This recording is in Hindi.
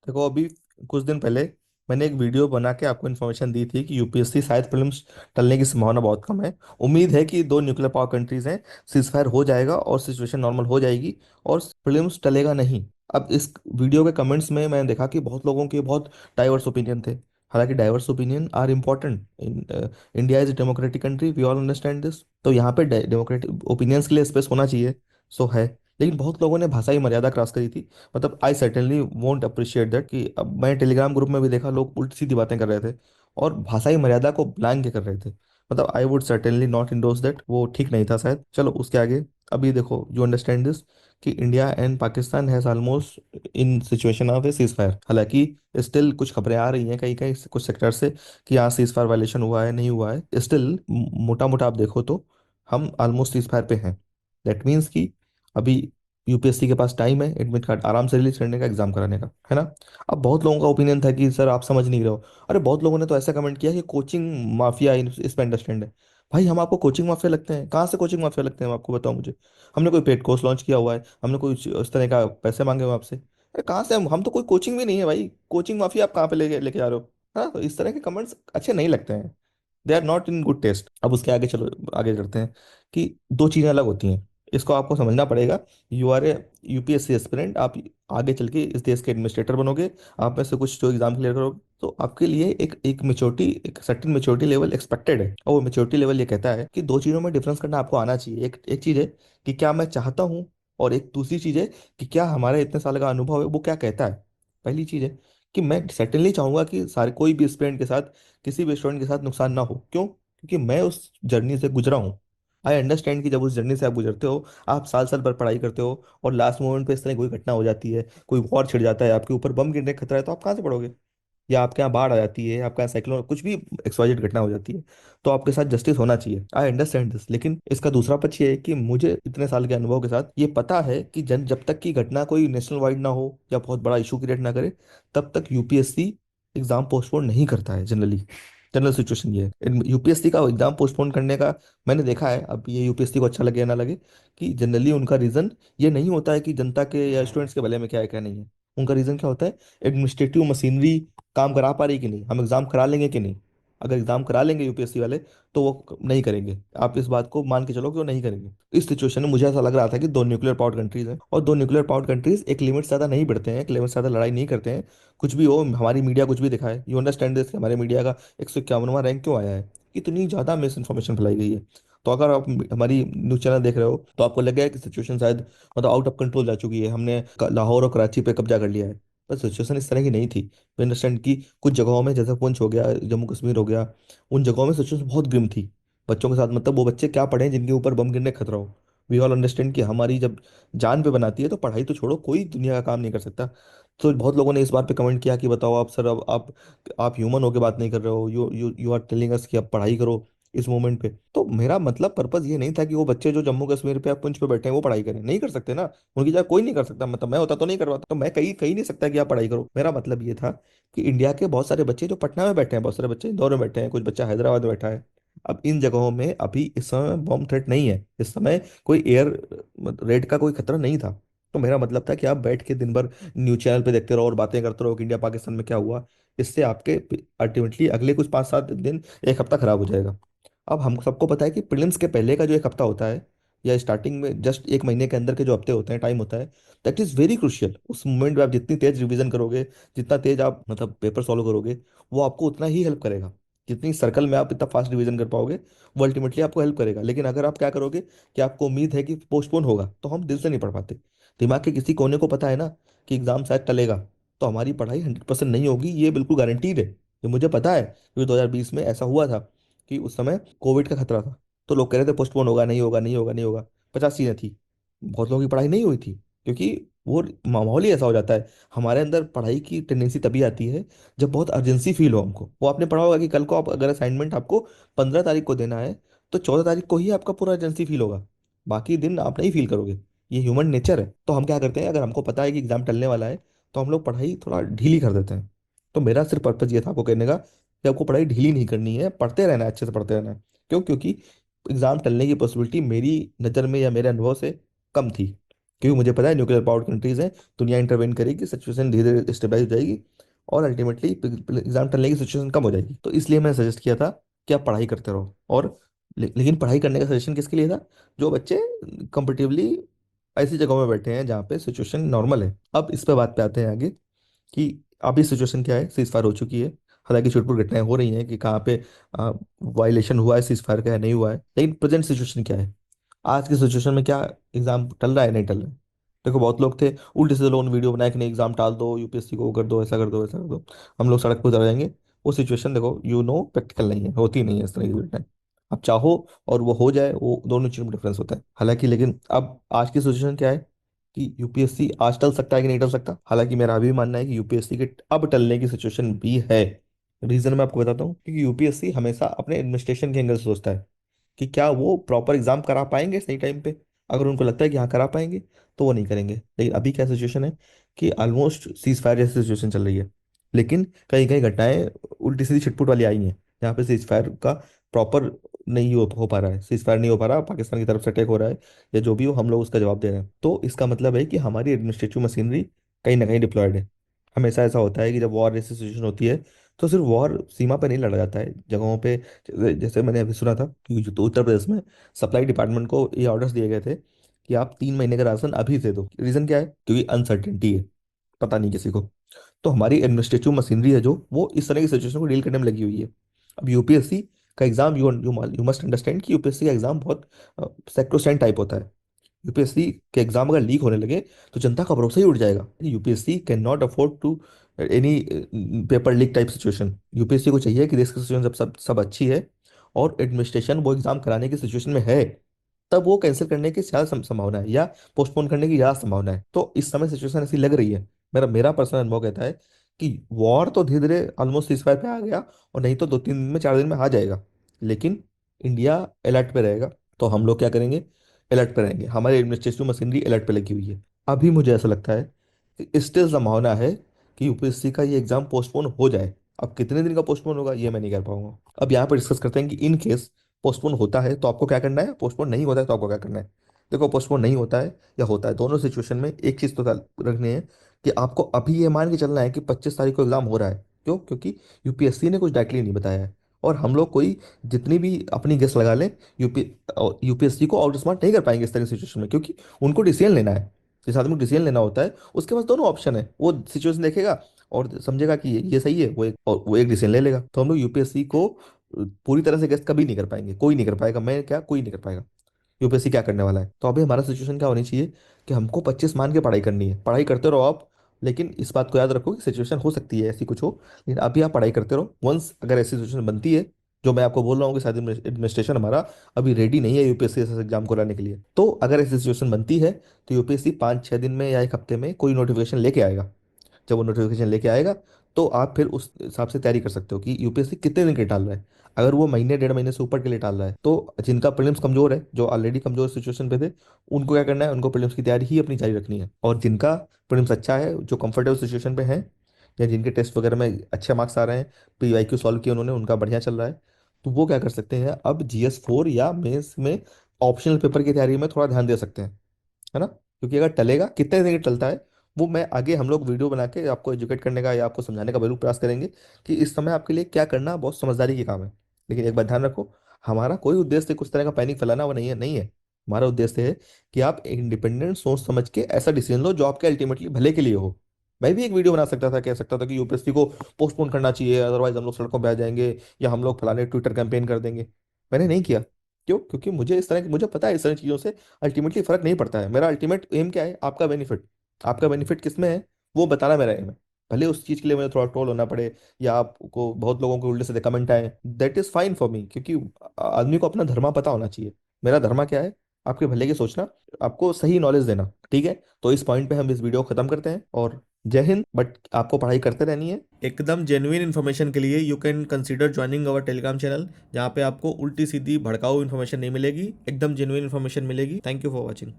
देखो अभी कुछ दिन पहले मैंने एक वीडियो बना के आपको इन्फॉर्मेशन दी थी कि यूपीएससी शायद प्रीलिम्स टलने की संभावना बहुत कम है। उम्मीद है कि दो न्यूक्लियर पावर कंट्रीज हैं, सीज फायर हो जाएगा और सिचुएशन नॉर्मल हो जाएगी और प्रीलिम्स टलेगा नहीं। अब इस वीडियो के कमेंट्स में मैंने देखा कि बहुत लोगों के बहुत डाइवर्स ओपिनियन थे। हालांकि diverse opinion are important in India is a democratic country, we all understand this. तो यहाँ पे डेमोक्रेटिक ओपिनियंस के लिए स्पेस होना चाहिए। सो है। लेकिन बहुत लोगों ने भाषाई मर्यादा क्रॉस करी थी। मतलब आई सर्टेनली वोंट अप्रिशिएट दैट कि अब मैं टेलीग्राम ग्रुप में भी देखा लोग उल्टी सीधी बातें कर रहे थे और भाषाई मर्यादा को ब्लैंक कर रहे थे। मतलब I would certainly not endorse that, वो ठीक नहीं था शायद। चलो उसके आगे। अभी देखो यू अंडरस्टैंड दिस कि India and Pakistan has almost in situation of A cease fire. हालांकि स्टिल कुछ खबरें आ रही हैं कहीं कहीं कुछ सेक्टर से कि यहाँ सीज फायर वायलेशन हुआ है नहीं हुआ है। स्टिल मोटा मोटा आप देखो तो हम ऑलमोस्ट सीज फायर पे हैं। दैट मीन्स कि अभी यूपीएससी के पास टाइम है एडमिट कार्ड आराम से रिलीज करने का, एग्जाम कराने का, है ना। अब बहुत लोगों का ओपिनियन था कि सर आप समझ नहीं रहे हो। अरे बहुत लोगों ने तो ऐसा कमेंट किया कि कोचिंग माफिया इसमें अंडरस्टैंड है। भाई हम आपको कोचिंग माफिया लगते हैं? कहाँ से कोचिंग माफिया लगते हैं हम आपको बताओ मुझे। हमने कोई पेड कोर्स लॉन्च किया हुआ है? हमने कोई इस तरह का पैसे मांगे हुए आपसे? अरे कहाँ से हम तो कोई कोचिंग भी नहीं है भाई। कोचिंग माफिया आप कहाँ पे लेके लेके जा रहे हो? हाँ, तो इस तरह के कमेंट्स अच्छे नहीं लगते हैं। They are not in good taste. अब उसके आगे चलो, आगे करते हैं कि दो चीज़ें अलग होती हैं। इसको आपको समझना पड़ेगा। You are a UPSC aspirant, आप आगे चल के इस देश के एडमिनिस्ट्रेटर बनोगे। आप में से कुछ जो एग्जाम क्लियर करोगे तो आपके लिए एक मेच्योरिटी, एक सर्टेन मेच्योरिटी लेवल एक्सपेक्टेड है। और वो मेच्योरिटी लेवल ये कहता है कि दो चीज़ों में डिफरेंस करना आपको आना चाहिए। एक एक चीज़ है कि क्या मैं चाहता हूँ, और एक दूसरी चीज़ है कि क्या हमारे इतने साल का अनुभव है वो क्या कहता है। पहली चीज़ है कि मैं सर्टेनली चाहूंगा कि सारे कोई भी स्टूडेंट के साथ, किसी भी स्टूडेंट के साथ नुकसान ना हो। क्यों? क्योंकि मैं उस जर्नी से गुजरा हूँ। आई अंडरस्टैंड कि जब उस जर्नी से आप गुजरते हो, आप साल साल भर पढ़ाई करते हो और लास्ट मोमेंट पे इस तरह कोई घटना हो जाती है, कोई वॉर छिड़ जाता है, आपके ऊपर बम गिरने का खतरा है, तो आप कहाँ से पढ़ोगे? या आपके यहाँ बाढ़ आ जाती है, आपके यहाँ साइक्लोन, कुछ भी एक्सवाइजेड घटना हो जाती है, तो आपके साथ जस्टिस होना चाहिए। I understand this. लेकिन इसका दूसरा पक्ष ये है कि मुझे इतने साल के अनुभव के साथ ये पता है कि जब तक की घटना कोई नेशनल वाइड ना हो या बहुत बड़ा इशू क्रिएट ना करे, तब तक यूपीएससी एग्जाम पोस्टपोन नहीं करता है जनरली। जनरल सिचुएशन ये है यूपीएससी का एग्जाम पोस्टपोन करने का। मैंने देखा है, अब ये यूपीएससी को अच्छा लगे या ना लगे, कि जनरली उनका रीजन ये नहीं होता है कि जनता के या स्टूडेंट्स के भले में क्या है क्या नहीं है। उनका रीजन क्या होता है? एडमिनिस्ट्रेटिव मशीनरी काम करा पा रही कि नहीं, हम एग्जाम करा लेंगे कि नहीं। अगर एग्जाम करा लेंगे यूपीएससी वाले तो वो नहीं करेंगे। आप इस बात को मान के चलो कि वो नहीं करेंगे। इस सिचुएशन में मुझे ऐसा लग रहा था कि दो न्यूक्लियर पावर कंट्रीज हैं और दो न्यूक्लियर पावर कंट्रीज एक लिमिट से ज्यादा नहीं बढ़ते हैं, एक लिमिट से ज्यादा लड़ाई नहीं करते हैं। कुछ भी हो, हमारी मीडिया कुछ भी दिखाए, यू अंडरस्टैंड दिस, हमारे मीडिया का 151वां रैंक क्यों आया है? इतनी ज्यादा मिस इन्फॉर्मेशन फैलाई गई है। तो अगर आप हमारी न्यूज चैनल देख रहे हो तो आपको लगेगा कि सिचुएशन शायद मतलब आउट ऑफ कंट्रोल जा चुकी है, हमने लाहौर और कराची पे कब्जा कर लिया है। पर सिचुएशन इस तरह की नहीं थी। वी अंडरस्टैंड कि कुछ जगहों में जैसे पुंछ हो गया, जम्मू कश्मीर हो गया, उन जगहों में सिचुएशन बहुत ग्रिम थी बच्चों के साथ। मतलब वो बच्चे क्या पढ़ें जिनके ऊपर बम गिरने का खतरा हो। वी ऑल अंडरस्टैंड कि हमारी जब जान पे बनाती है तो पढ़ाई तो छोड़ो, कोई दुनिया का काम नहीं कर सकता। तो बहुत लोगों ने इस बात पे कमेंट किया कि बताओ आप सर, अब आप ह्यूमन होके बात नहीं कर रहे हो, you you you are telling us कि आप पढ़ाई करो इस मोमेंट पे। तो मेरा मतलब पर्पज ये नहीं था कि वो बच्चे जो जम्मू कश्मीर पे या पुंछ पे बैठे हैं वो पढ़ाई करें, नहीं कर सकते ना। उनकी जगह कोई नहीं कर सकता। मतलब मैं होता तो नहीं करवाता, तो मैं कहीं कहीं नहीं सकता कि आप पढ़ाई करो। मेरा मतलब ये था कि इंडिया के बहुत सारे बच्चे जो पटना में बैठे हैं, बहुत सारे बच्चे इंदौर में बैठे हैं, कुछ बच्चा हैदराबाद में बैठा है। अब इन जगहों में अभी इस समय बॉम्ब थ्रेट नहीं है, इस समय कोई एयर रेड का कोई खतरा नहीं था। तो मेरा मतलब था कि आप बैठ के दिन भर न्यूज चैनल पे देखते रहो और बातें करते रहो कि इंडिया पाकिस्तान में क्या हुआ। इससे आपके अल्टीमेटली अगले कुछ 5-7 दिन, एक हफ्ता खराब हो जाएगा। अब हम सबको पता है कि प्रीलिम्स के पहले का जो एक हफ्ता होता है, या स्टार्टिंग में जस्ट एक महीने के अंदर के जो हफ्ते होते हैं, टाइम होता है, दैट इज वेरी क्रुशियल। उस मोमेंट में आप जितनी तेज रिवीजन करोगे, जितना तेज आप मतलब पेपर सॉल्व करोगे, वो आपको उतना ही हेल्प करेगा। जितनी सर्कल में आप इतना फास्ट रिवीजन कर पाओगे, वो अल्टीमेटली आपको हेल्प करेगा। लेकिन अगर आप क्या करोगे कि आपको उम्मीद है कि पोस्टपोन होगा, तो हम दिल से नहीं पढ़ पाते। दिमाग के किसी कोने को पता है ना कि एग्जाम शायद टलेगा, तो हमारी पढ़ाई 100% नहीं होगी, ये बिल्कुल गारंटीड है। ये मुझे पता है क्योंकि 2020 में ऐसा हुआ था कि उस समय कोविड का खतरा था। तो लोग कह रहे थे पोस्टपोन होगा, नहीं होगा, नहीं होगा, नहीं होगा। 50 चीजें थी। बहुत लोगों की पढ़ाई नहीं हुई थी क्योंकि वो माहौल ही ऐसा हो जाता है। हमारे अंदर पढ़ाई की टेंडेंसी तभी आती है जब बहुत अर्जेंसी फील हो हमको। वो आपने पढ़ा होगा कि कल को आप अगर असाइनमेंट आपको 15 तारीख को देना है, तो 14 तारीख को ही आपका पूरा अर्जेंसी फील होगा। बाकी दिन आप नहीं फील करोगे। ये ह्यूमन नेचर है। तो हम क्या करते हैं, अगर हमको पता है कि एग्जाम टलने वाला है, तो हम लोग पढ़ाई थोड़ा ढीली कर देते हैं। तो मेरा सिर्फ पर्पज ये था आपको कहने का कि आपको पढ़ाई ढीली नहीं करनी है, पढ़ते रहना है, अच्छे से पढ़ते रहना है। क्यों? क्योंकि एग्जाम टलने की पॉसिबिलिटी मेरी नज़र में या मेरे अनुभव से कम थी। क्योंकि मुझे पता है न्यूक्लियर पावर्ड कंट्रीज हैं, दुनिया इंटरवेन करेगी, सिचुएशन धीरे धीरे स्टेबलाइज हो जाएगी और अल्टीमेटली एग्जाम टलने की सिचुएशन कम हो जाएगी। तो इसलिए मैंने सजेस्ट किया था कि आप पढ़ाई करते रहो। और लेकिन पढ़ाई करने का सजेशन किसके लिए था? जो बच्चे कंपेटिवली ऐसी जगहों में बैठे हैं जहाँ पे सिचुएशन नॉर्मल है। अब इस पे बात पे आते हैं आगे कि अभी सिचुएशन क्या है। सीज फायर हो चुकी है, हालांकि छुटपुट घटनाएं हो रही हैं कि कहाँ पे वायलेशन हुआ है सीज फायर का या नहीं हुआ है, लेकिन प्रेजेंट सिचुएशन क्या है? आज की सिचुएशन में क्या एग्जाम टल रहा है, नहीं टल रहा है? देखो बहुत लोग थे उल्टे से लोग वीडियो बनाए कि नहीं एग्जाम टाल दो, यूपीएससी को वो कर दो, ऐसा कर दो, ऐसा कर दो, हम लोग सड़क पर उतर जाएंगे। वो सिचुएशन देखो प्रैक्टिकल नहीं है, होती नहीं है इस तरह की घटनाएं। आप चाहो और वो हो जाए, वो दोनों चीज़ों में डिफरेंस होता है। हालांकि लेकिन अब आज की सिचुएशन क्या है कि यूपीएससी आज टल सकता है कि नहीं टल सकता? हालांकि मेरा अभी भी मानना है कि यूपीएससी के अब टलने की सिचुएशन भी है। रीजन मैं आपको बताता हूँ, क्योंकि यूपीएससी हमेशा अपने एडमिनिस्ट्रेशन के एंगल से सोचता है कि क्या वो प्रॉपर एग्जाम करा पाएंगे सही टाइम पे। अगर उनको लगता है कि हाँ करा पाएंगे तो वो नहीं करेंगे। लेकिन अभी क्या सिचुएशन है कि ऑलमोस्ट सीज फायर जैसी सिचुएशन चल रही है, लेकिन कहीं कहीं घटनाएं उल्टी सीधी छिटपुट वाली आई हैं जहाँ पे सीज फायर का प्रॉपर नहीं हो पा रहा है, सीज फायर नहीं हो पा रहा, पाकिस्तान की तरफ से अटैक हो रहा है या जो भी हो, हम लोग उसका जवाब दे रहे हैं। तो इसका मतलब है कि हमारी एडमिनिस्ट्रेटिव मशीनरी कहीं ना कहीं डिप्लॉयड है। हमेशा ऐसा होता है कि जब वॉर जैसी सिचुएशन होती है तो सिर्फ वॉर सीमा पे नहीं लड़ा जाता है जगहों पे। जैसे मैंने अभी सुना था कि जो तो उत्तर प्रदेश में सप्लाई डिपार्टमेंट को ये ऑर्डर्स दिए गए थे कि आप 3 महीने का राशन अभी दे दो। रीजन क्या है? क्योंकि अनसर्टेनिटी है, पता नहीं किसी को। तो हमारी एडमिनिस्ट्रेटिव मशीनरी है जो वो इस तरह की सिचुएशन को डील करने में लगी हुई है। अब यूपीएससी का एग्जाम, यू मस्ट अंडरस्टैंड कि यूपीएससी का एग्जाम बहुत सेक्रोसेंट टाइप होता है। यूपीएससी के एग्जाम अगर लीक होने लगे तो जनता का भरोसा ही उड़ जाएगा। UPSC can not afford to any paper leak type situation. UPSC को चाहिए कि देश की सिचुएशन जब सब अच्छी है और एडमिनिस्ट्रेशन वो एग्जाम कराने की सिचुएशन में है, तब वो कैंसिल करने की ज्यादा संभावना है या पोस्टपोन करने की ज्यादा संभावना है। तो इस समय सिचुएशन ऐसी लग रही है। मेरा मेरा पर्सनल अनुभव कहता है कि वॉर तो धीरे धीरे ऑलमोस्ट सीज फायर पे आ गया, और नहीं तो 2-3 दिन में 4 दिन में आ जाएगा, लेकिन इंडिया अलर्ट पे रहेगा। तो हम लोग क्या करेंगे? अलर्ट पे रहेंगे, हमारी एडमिनिस्ट्रेटिव मशीनरी अलर्ट पे लगी हुई है। अभी मुझे ऐसा लगता है कि स्टिल संभावना है कि यूपीएससी का ये एग्जाम पोस्टपोन हो जाए। अब कितने दिन का पोस्टपोन होगा ये मैं नहीं कर पाऊंगा। अब यहाँ पर डिस्कस करते हैं कि इन केस पोस्टपोन होता है तो आपको क्या करना है, पोस्टपोन नहीं होता है तो आपको क्या करना है। देखो पोस्टपोन नहीं होता है या होता है, दोनों सिचुएशन में एक चीज़ तो रखनी है कि आपको अभी ये मान के चलना है कि 25 तारीख को एग्जाम हो रहा है। क्यों? क्योंकि यूपीएससी ने कुछ डायरेक्टली नहीं बताया है, और हम लोग कोई जितनी भी अपनी गेस लगा लें यूपी यूपीएससी को आउट स्मार्ट नहीं कर पाएंगे इस तरह की सिचुएशन में, क्योंकि उनको डिसीजन लेना है। जिस आदमी को डिसीजन लेना होता है उसके पास दोनों ऑप्शन है, वो सिचुएशन देखेगा और समझेगा कि ये सही है, वो एक डिसीजन ले लेगा। तो हम लोग यूपीएससी को पूरी तरह से गेस कभी नहीं कर पाएंगे, कोई नहीं कर पाएगा, मैं क्या कोई नहीं कर पाएगा। यूपीएससी क्या करने वाला है? तो अभी हमारा सिचुएशन क्या होनी चाहिए कि हमको 25 मान के पढ़ाई करनी है, पढ़ाई करते रहो आप। लेकिन इस बात को याद रखो कि सिचुएशन हो सकती है ऐसी कुछ हो, लेकिन अभी आप पढ़ाई करते रहो। वंस अगर ऐसी सिचुएशन बनती है, जो मैं आपको बोल रहा हूँ कि शायद एडमिनिस्ट्रेशन हमारा अभी रेडी नहीं है यूपीएससी जैसे एग्जाम को लाने के लिए, तो अगर ऐसी सिचुएशन बनती है तो यूपीएससी 5-6 दिन में या एक हफ्ते में कोई नोटिफिकेशन लेके आएगा। जब वो नोटिफिकेशन लेके आएगा तो आप फिर उस हिसाब से तैयारी कर सकते हो कि यूपीएससी कितने दिन के लिए डाल रहा है। अगर वो महीने 1.5 महीने से ऊपर के लिए डाल रहा है तो जिनका प्रीलिम्स कमजोर है, जो ऑलरेडी कमजोर सिचुएशन पे थे, उनको क्या करना है, उनको प्रीलिम्स की तैयारी ही अपनी जारी रखनी है। और जिनका प्रीलिम्स अच्छा है, जो कंफर्टेबल सिचुएशन पे है या जिनके टेस्ट वगैरह में अच्छे मार्क्स आ रहे हैं, पीवाईक्यू सॉल्व किए उन्होंने, उनका बढ़िया चल रहा है, तो वो क्या कर सकते हैं, अब जीएस 4 या मेंस में ऑप्शनल पेपर की तैयारी में थोड़ा ध्यान दे सकते हैं, है ना? क्योंकि अगर टलेगा, कितने दिन टलता है, वो मैं आगे हम लोग वीडियो बना के आपको एजुकेट करने का या आपको समझाने का बिल्कुल प्रयास करेंगे कि इस समय आपके लिए क्या करना बहुत समझदारी की काम है। लेकिन एक बात ध्यान रखो, हमारा कोई उद्देश्य कुछ तरह का पैनिक फैलाना वो नहीं है, नहीं है। हमारा उद्देश्य है कि आप इंडिपेंडेंट सोच समझ के ऐसा डिसीजन लो जो आपके अल्टीमेटली भले के लिए हो। मैं भी एक वीडियो बना सकता था, कह सकता था कि यूपीएससी को पोस्टपोन करना चाहिए, अदरवाइज हम लोग सड़कों पे आ जाएंगे या हम लोग फलाने ट्विटर कैंपेन कर देंगे। मैंने नहीं किया। क्यों? क्योंकि मुझे पता है इस तरह की चीज़ों से अल्टीमेटली फर्क नहीं पड़ता है। मेरा अल्टीमेट एम क्या है? आपका बेनिफिट। आपका बेनिफिट किस में है वो बताना मेरा एम है। भले उस चीज़ के लिए मुझे थोड़ा ट्रोल होना पड़े या आपको बहुत लोगों को उल्टे से कमेंट आए, that is fine for me, क्योंकि आदमी को अपना धर्मा पता होना चाहिए। मेरा धर्मा क्या है? आपके भले की सोचना, आपको सही नॉलेज देना, ठीक है? तो इस पॉइंट पे हम इस वीडियो को खत्म करते हैं, और जय हिंद। बट आपको पढ़ाई करते रहनी है। एकदम जेन्युइन इन्फॉर्मेशन के लिए you can consider joining our Telegram channel, जहाँ पे आपको उल्टी सीधी भड़काऊ इन्फॉर्मेशन नहीं मिलेगी, एकदम जेन्युइन इन्फॉर्मेशन मिलेगी। Thank you for watching.